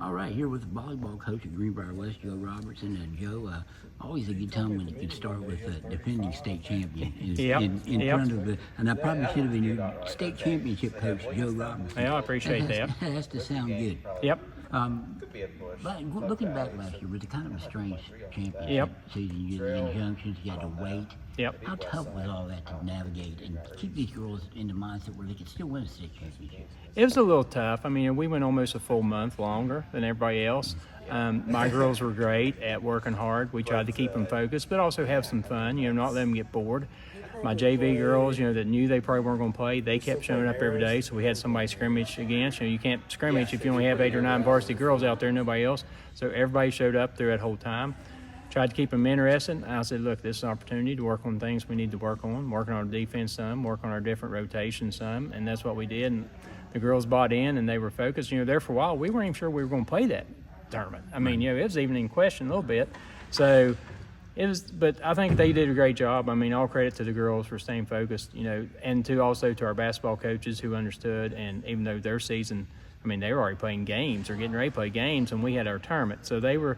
All right, here with the volleyball coach at Greenbrier West, Joe Robertson. Joe, always a good time when you can start with defending state champion in front of the, and I probably should have been your state championship coach, Joe Robertson. Yeah, I appreciate that. That has to sound good. Yep. But looking back last year, was it kind of a strange championship season? You had the injunctions, you had to wait. Yep. How tough was all that to navigate and keep these girls in the mindset where they could still win a state championship? It was a little tough. I mean, we went almost a full month longer than everybody else. My girls were great at working hard. We tried to keep them focused, but also have some fun, not let them get bored. My JV girls, that knew they probably weren't going to play, they kept showing up every day, so we had somebody scrimmage against. You can't scrimmage if you only have 8 or 9 varsity girls out there, nobody else. So everybody showed up through that whole time. Tried to keep them interested. I said, look, this is an opportunity to work on things we need to work on, working on our defense some, work on our different rotations some, and that's what we did. And the girls bought in, and they were focused. There for a while, we weren't even sure we were going to play that tournament. I mean, it was even in question a little bit. So it was, but I think they did a great job. I mean, all credit to the girls for staying focused, and also to our basketball coaches who understood. And even though their season, I mean, they were already playing games or getting ready to play games, and we had our tournament. So they were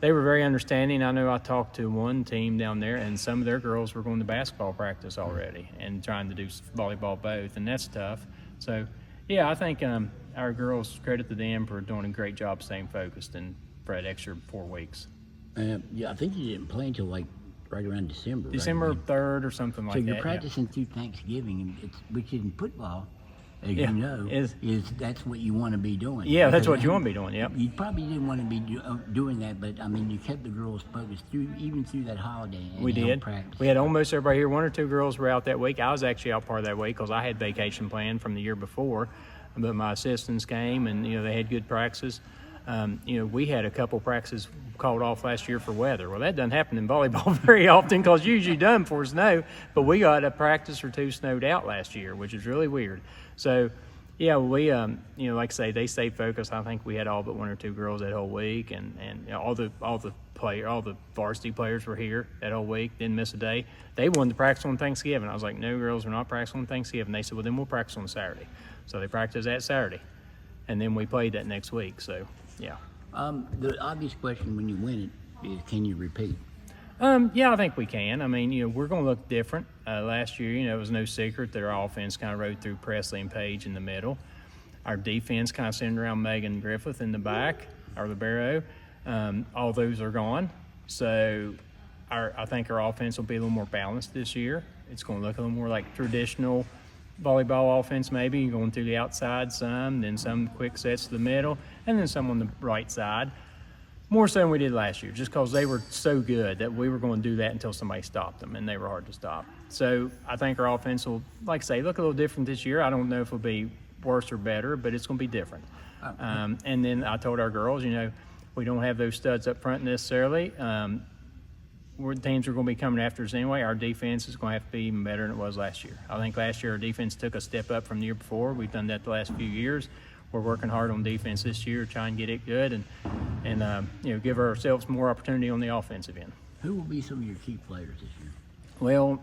very understanding. I know I talked to one team down there, and some of their girls were going to basketball practice already and trying to do volleyball both, and that's tough. So, yeah, I think our girls, credit to them for doing a great job staying focused and for that extra 4 weeks. Yeah, I think you didn't play until right around December. December 3rd or something like that. So you're practicing through Thanksgiving, which in football, as you know, that's what you want to be doing. Yeah, that's what you want to be doing. Yep. You probably didn't want to be doing that, but I mean, you kept the girls focused even through that holiday. And we did. Practice. We had almost everybody here. 1 or 2 girls were out that week. I was actually out part of that week because I had vacation planned from the year before, but my assistants came and they had good practices. We had a couple practices called off last year for weather. Well, that doesn't happen in volleyball very often because usually done for snow, but we got a practice or 2 snowed out last year, which is really weird. So, yeah, we, like I say, they stayed focused. I think we had all but 1 or 2 girls that whole week, and all the varsity players were here that whole week, didn't miss a day. They wanted to practice on Thanksgiving. I was like, no, girls, we're not practicing on Thanksgiving. They said, well, then we'll practice on Saturday. So they practiced that Saturday, and then we played that next week. So, yeah. The obvious question when you win it is, can you repeat? Yeah, I think we can. I mean, we're going to look different. Last year, it was no secret that our offense kind of rode through Presley and Page in the middle. Our defense kind of centered around Megan Griffith in the back, our libero. All those are gone. So I think our offense will be a little more balanced this year. It's going to look a little more like traditional volleyball offense, maybe going through the outside some, then some quick sets to the middle, and then some on the right side. More so than we did last year, just because they were so good that we were going to do that until somebody stopped them, and they were hard to stop. So I think our offense will, like I say, look a little different this year. I don't know if it'll be worse or better, but it's going to be different. And then I told our girls, we don't have those studs up front necessarily. Teams are going to be coming after us anyway. Our defense is going to have to be even better than it was last year. I think last year our defense took a step up from the year before. We've done that the last few years. We're working hard on defense this year, trying to get it good, and give ourselves more opportunity on the offensive end. Who will be some of your key players this year? Well,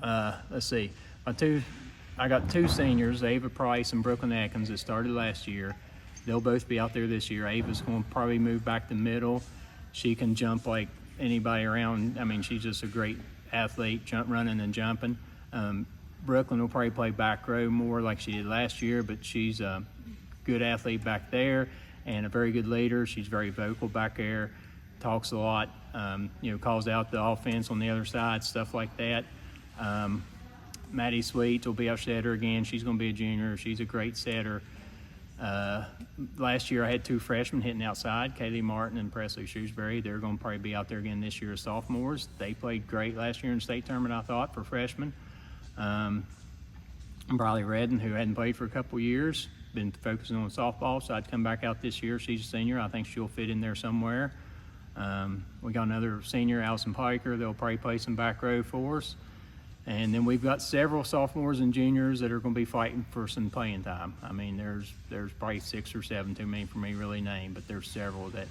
let's see. I got 2 seniors, Ava Price and Brooklyn Atkins, that started last year. They'll both be out there this year. Ava's going to probably move back to middle. She can jump like anybody around. I mean, she's just a great athlete, running and jumping. Brooklyn will probably play back row more like she did last year, but she's a good athlete back there and a very good leader. She's very vocal back there, talks a lot, calls out the offense on the other side, stuff like that. Maddie Sweets will be our setter again. She's going to be a junior. She's a great setter. Last year I had 2 freshmen hitting outside, Kaylee Martin and Presley Shrewsbury. They're going to probably be out there again this year as sophomores. They played great last year in the state tournament, I thought, for freshmen. Briley Redden, who hadn't played for a couple years, been focusing on softball, so I'd come back out this year. She's a senior. I think she'll fit in there somewhere. We got another senior, Allison Piker. They'll probably play some back row for us. And then we've got several sophomores and juniors that are going to be fighting for some playing time. I mean, there's probably 6 or 7, too many for me to really name, but there's several that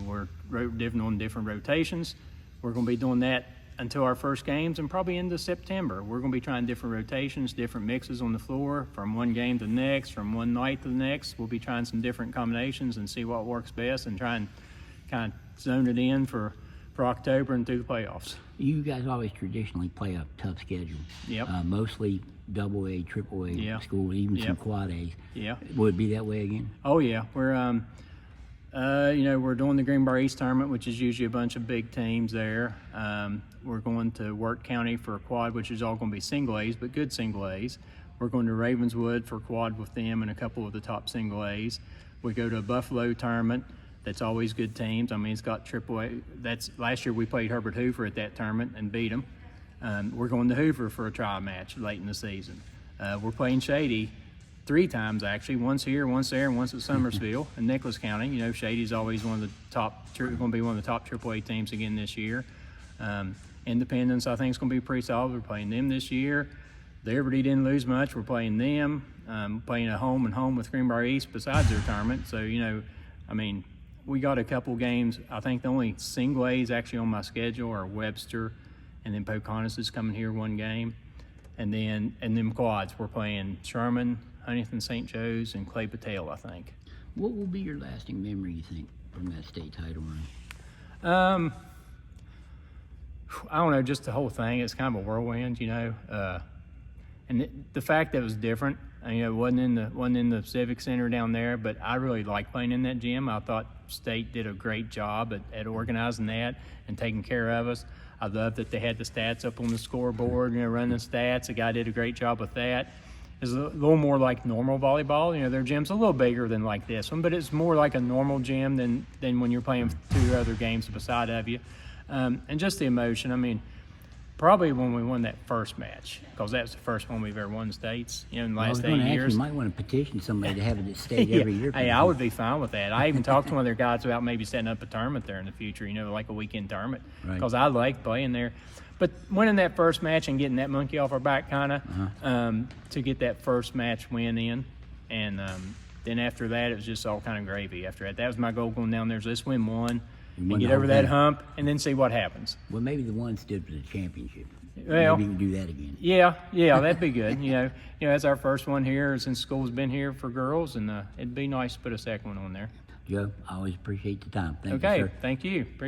we're on different rotations. We're going to be doing that until our first games and probably into September. We're going to be trying different rotations, different mixes on the floor from one game to the next, from one night to the next. We'll be trying some different combinations and see what works best and try and kind of zone it in for October and through the playoffs. You guys always traditionally play a tough schedule. Yep. Mostly double A, triple A Yeah. school, even some Yep. quad A's. Yeah. Would it be that way again? Oh yeah, we're we're doing the Greenbrier East tournament, which is usually a bunch of big teams there. We're going to Wirt County for a quad, which is all going to be single A's, but good single A's. We're going to Ravenswood for quad with them and a couple of the top single A's. We go to a Buffalo tournament. That's always good teams. I mean, it's got triple A. That's last year we played Herbert Hoover at that tournament and beat them. We're going to Hoover for a trial match late in the season. We're playing Shady 3 times actually. Once here, once there, and once at Summersville in Nicholas County. You know, Shady's always one of the top. Going to be one of the top AAA teams again this year. Independence, I think, is going to be pretty solid. We're playing them this year. Liberty didn't lose much. We're playing them. Playing a home and home with Greenbrier East besides their tournament. So I mean, we got a couple games. I think the only single A's actually on my schedule are Webster, and then Pocahontas is coming here one game, and then quads. We're playing Sherman, Huntington St. Joe's, and Clay Patel, I think. What will be your lasting memory, you think, from that state title run? I don't know, just the whole thing. It's kind of a whirlwind, and the fact that it was different. It wasn't in the Civic Center down there, but I really liked playing in that gym. I thought State did a great job at organizing that and taking care of us. I loved that they had the stats up on the scoreboard, running stats. The guy did a great job with that. It's a little more like normal volleyball. Their gym's a little bigger than like this one, but it's more like a normal gym than when you're playing 2 other games beside of you. And just the emotion. I mean, probably when we won that first match, because that's the first one we've ever won in States in the last 8 years. You might want to petition somebody to have it at State every year. Hey, I would be fine with that. I even talked to one of their guys about maybe setting up a tournament there in the future, like a weekend tournament, because I like playing there. But winning that first match and getting that monkey off our back kind of to get that first match win in. And then after that, it was just all kind of gravy after that. That was my goal going down there, is let's win one and get over that hump and then see what happens. Well, maybe the one stood for the championship. Well, maybe you can do that again. Yeah, that'd be good. That's our first one here since school's been here for girls, and it'd be nice to put a second one on there. Joe, I always appreciate the time. Thank you, Okay, sir. thank you. Appreciate it.